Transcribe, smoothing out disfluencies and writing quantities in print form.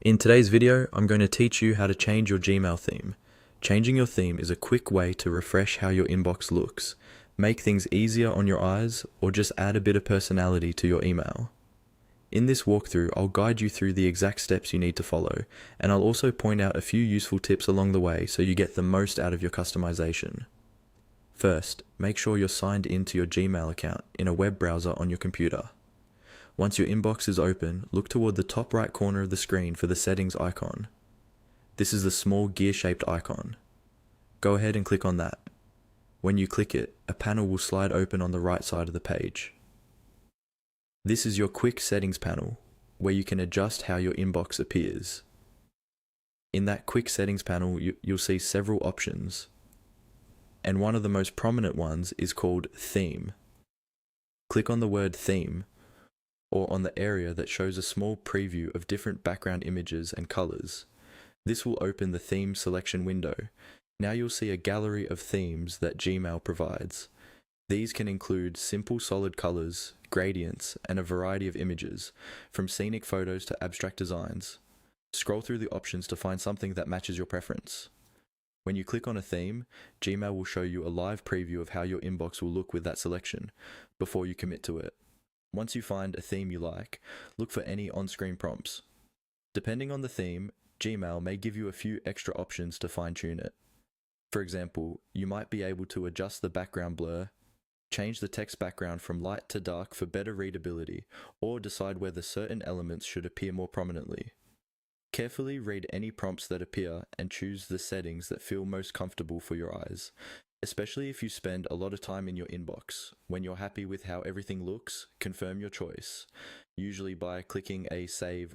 In today's video, I'm going to teach you how to change your Gmail theme. Changing your theme is a quick way to refresh how your inbox looks, make things easier on your eyes, or just add a bit of personality to your email. In this walkthrough, I'll guide you through the exact steps you need to follow, and I'll also point out a few useful tips along the way so you get the most out of your customization. First, make sure you're signed into your Gmail account in a web browser on your computer. Once your inbox is open, look toward the top right corner of the screen for the settings icon. This is the small gear-shaped icon. Go ahead and click on that. When you click it, a panel will slide open on the right side of the page. This is your quick settings panel, where you can adjust how your inbox appears. In that quick settings panel, you'll see several options, and one of the most prominent ones is called Theme. Click on the word Theme, or on the area that shows a small preview of different background images and colors. This will open the theme selection window. Now you'll see a gallery of themes that Gmail provides. These can include simple solid colors, gradients, and a variety of images, from scenic photos to abstract designs. Scroll through the options to find something that matches your preference. When you click on a theme, Gmail will show you a live preview of how your inbox will look with that selection, before you commit to it. Once you find a theme you like, look for any on-screen prompts. Depending on the theme, Gmail may give you a few extra options to fine-tune it. For example, you might be able to adjust the background blur, change the text background from light to dark for better readability, or decide whether certain elements should appear more prominently. Carefully read any prompts that appear and choose the settings that feel most comfortable for your eyes. Especially if you spend a lot of time in your inbox. When you're happy with how everything looks, confirm your choice, usually by clicking a save